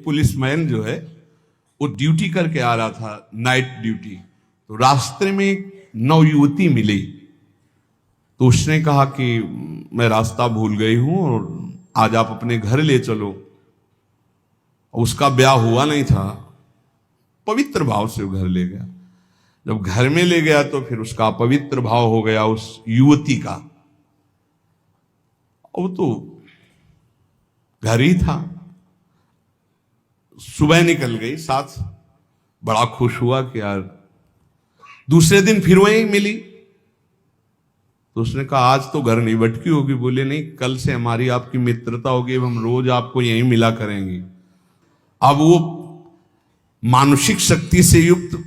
Policeman जो है वो ड्यूटी करके आ रहा था, नाइट ड्यूटी। तो रास्ते में एक नवयुवती मिली, तो उसने कहा कि मैं रास्ता भूल गई हूं और आज आप अपने घर ले चलो। उसका ब्याह हुआ नहीं था, पवित्र भाव से वो घर ले गया। जब घर में ले गया तो फिर उसका पवित्र भाव हो गया उस युवती का। वो तो घर ही था। सुबह निकल गई साथ, बड़ा खुश हुआ कि यार। दूसरे दिन फिर वहीं मिली, तो उसने कहा आज तो घर नहीं भटकी होगी। बोले नहीं, कल से हमारी आपकी मित्रता होगी, हम रोज आपको यहीं मिला करेंगे। अब वो मानसिक शक्ति से युक्त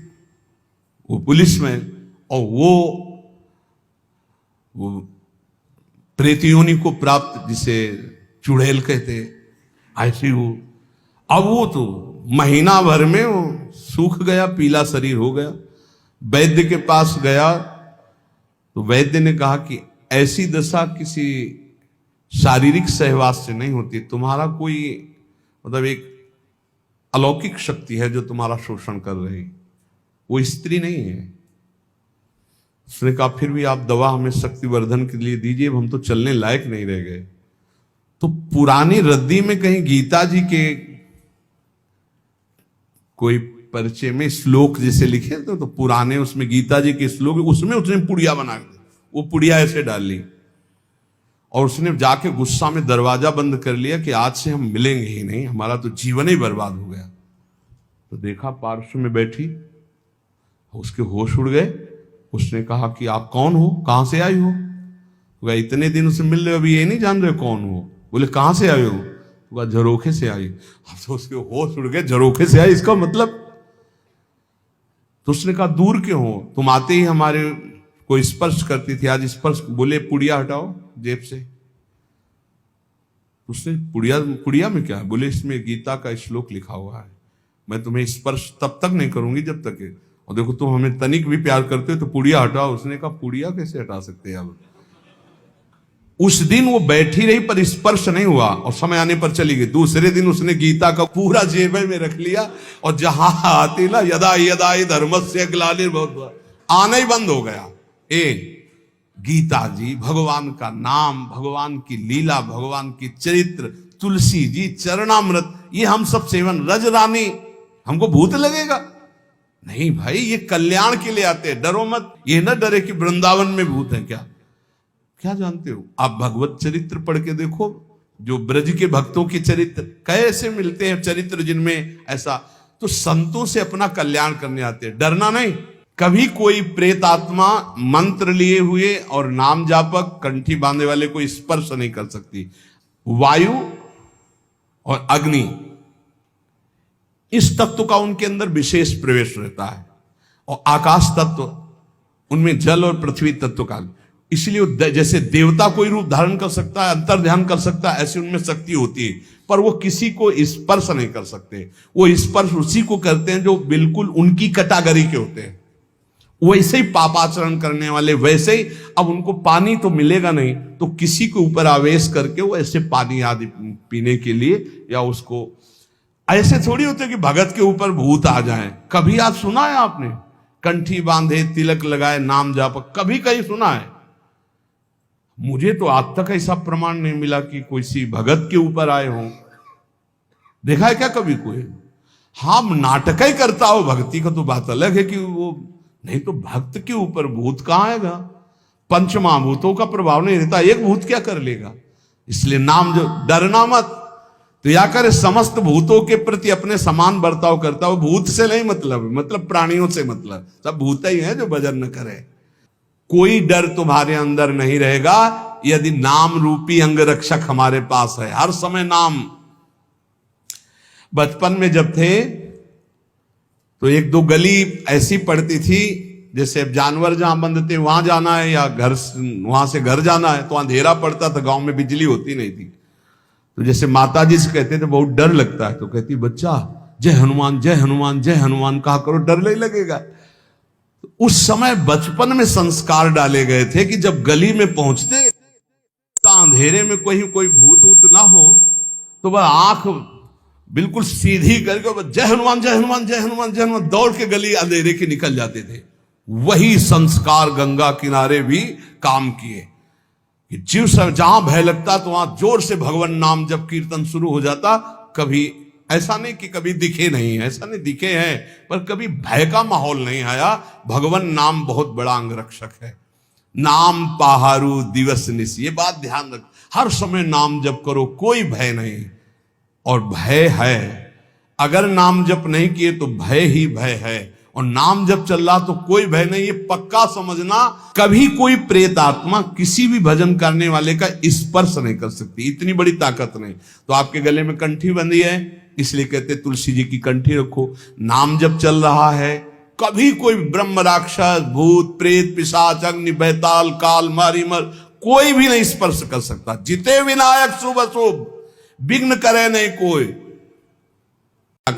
वो पुलिस में, और वो प्रेत योनि को प्राप्त, जिसे चुड़ैल कहते, ऐसी वो। अब वो तो महीना भर में वो सूख गया, पीला शरीर हो गया। वैद्य के पास गया तो वैद्य ने कहा कि ऐसी दशा किसी शारीरिक सहवास से नहीं होती, तुम्हारा कोई मतलब एक अलौकिक शक्ति है जो तुम्हारा शोषण कर रही, वो स्त्री नहीं है। उसने कहा फिर भी आप दवा हमें शक्तिवर्धन के लिए दीजिए, हम तो चलने लायक नहीं रह गए। तो पुरानी रद्दी में कहीं गीता जी के कोई परिचय में श्लोक जैसे लिखे तो पुराने उसमें गीता जी के श्लोक, उसमें उसने पुड़िया बना दी, वो पुड़िया ऐसे डाल ली और उसने जाके गुस्सा में दरवाजा बंद कर लिया कि आज से हम मिलेंगे ही नहीं, हमारा तो जीवन ही बर्बाद हो गया। तो देखा पार्श्व में बैठी, उसके होश उड़ गए। उसने कहा कि आप कौन हो, कहां से आई हो? तो इतने दिन उसे मिल रहे, अभी ये नहीं जान रहे कौन हो। बोले कहां से आए हो? तो झरोखे से आई। तो उसके होश उड़ गए, झरोखे से आई इसका मतलब। तो उसने कहा दूर क्यों हो, तुम आते ही हमारे को स्पर्श करती थी, आज स्पर्श। बोले पुड़िया हटाओ जेब से। उसने पुड़िया में क्या? बोले इसमें गीता का श्लोक लिखा हुआ है, मैं तुम्हें स्पर्श तब तक नहीं करूंगी जब तक है। और देखो तुम हमें तनिक भी प्यार करते हो तो पुड़िया हटाओ। उसने कहा पुड़िया कैसे हटा सकते हैं अब? उस दिन वो बैठी रही पर स्पर्श नहीं हुआ और समय आने पर चली गई। दूसरे दिन उसने गीता का पूरा जेब में रख लिया और जहां आती ना यदा यदा धर्मस्य ग्लानिर्भवति, आना ही बंद हो गया। गीता जी, भगवान का नाम, भगवान की लीला, भगवान की चरित्र, तुलसी जी चरणामृत, ये हम सब सेवन। रज रानी हमको भूत लगेगा? नहीं भाई, ये कल्याण के लिए आते हैं, डरो मत। ये ना डरे कि वृंदावन में भूत है। क्या जानते हो आप? भगवत चरित्र पढ़ के देखो, जो ब्रज के भक्तों के चरित्र कैसे मिलते हैं, चरित्र जिनमें ऐसा। तो संतों से अपना कल्याण करने आते हैं, डरना नहीं। कभी कोई प्रेत आत्मा मंत्र लिए हुए और नाम जापक कंठी बांधे वाले को स्पर्श नहीं कर सकती। वायु और अग्नि, इस तत्व का उनके अंदर विशेष प्रवेश रहता है, और आकाश तत्व, उनमें जल और पृथ्वी तत्व का। इसलिए जैसे देवता कोई रूप धारण कर सकता है, अंतर ध्यान कर सकता है, ऐसी उनमें शक्ति होती है, पर वो किसी को स्पर्श नहीं कर सकते। वो स्पर्श उसी को करते हैं जो बिल्कुल उनकी कैटेगरी के होते हैं। वैसे ही पापाचरण करने वाले, वैसे ही अब उनको पानी तो मिलेगा नहीं, तो किसी के ऊपर आवेश करके वो ऐसे पानी आदि पीने के लिए, या उसको ऐसे थोड़ी होते कि भगत के ऊपर भूत आ जाए। कभी आज सुना है आपने? कंठी बांधे, तिलक लगाए, नाम जापक, कभी कहीं सुना है? मुझे तो आज तक ऐसा प्रमाण नहीं मिला कि कोई सी भगत के ऊपर आए हो। देखा है क्या कभी कोई? हाँ, नाटक ही करता हो भक्ति का तो बात अलग है कि वो, नहीं तो भक्त के ऊपर भूत कहां आएगा? पंचमहाभूतों का प्रभाव नहीं रहता, एक भूत क्या कर लेगा? इसलिए नाम जो, डरना मत। तो या करे समस्त भूतों के प्रति अपने समान बर्ताव करता हो। भूत से नहीं मतलब प्राणियों से मतलब, सब भूत ही है जो भजन न करे। कोई डर तुम्हारे अंदर नहीं रहेगा यदि नाम रूपी अंगरक्षक हमारे पास है। हर समय नाम। बचपन में जब थे तो एक दो गली ऐसी पड़ती थी, जैसे जानवर जहां बंधते वहां जाना है या घर, वहां से घर जाना है, तो अंधेरा पड़ता था, गांव में बिजली होती नहीं थी। तो जैसे माता जी से कहते थे बहुत डर लगता है, तो कहती बच्चा जय हनुमान जय हनुमान जय हनुमान कहा करो, डर नहीं लगेगा। तो उस समय बचपन में संस्कार डाले गए थे कि जब गली में पहुंचते तो अंधेरे में कोई भूत वूत ना हो, तो वह आंख बिल्कुल सीधी करके जय हनुमान जय हनुमान जय हनुमान जय हनुमान दौड़ के गली अंधेरे के निकल जाते थे। वही संस्कार गंगा किनारे भी काम किए कि जिस समय जहां भय लगता तो वहां जोर से भगवान नाम जब कीर्तन शुरू हो जाता। कभी ऐसा नहीं कि कभी दिखे नहीं, ऐसा नहीं, दिखे हैं, पर कभी भय का माहौल नहीं आया। भगवान नाम बहुत बड़ा अंगरक्षक है। नाम पहारू दिवस निश, ये बात ध्यान रख, हर समय नाम जप करो, कोई भय नहीं। और भय है, अगर नाम जप नहीं किए तो भय ही भय है, और नाम जप चल रहा तो कोई भय नहीं। ये पक्का समझना, कभी कोई प्रेत आत्मा किसी भी भजन करने वाले का स्पर्श नहीं कर सकती, इतनी बड़ी ताकत नहीं। तो आपके गले में कंठी बंधी है, इसलिए कहते तुलसी जी की कंठी रखो। नाम जब चल रहा है, कभी कोई ब्रह्म राक्षस भूत प्रेत पिशाच अग्नि बैताल काल मारीमर कोई भी नहीं स्पर्श कर सकता। जिते विनायक शुभ अशुभ, विघ्न करे नहीं कोई।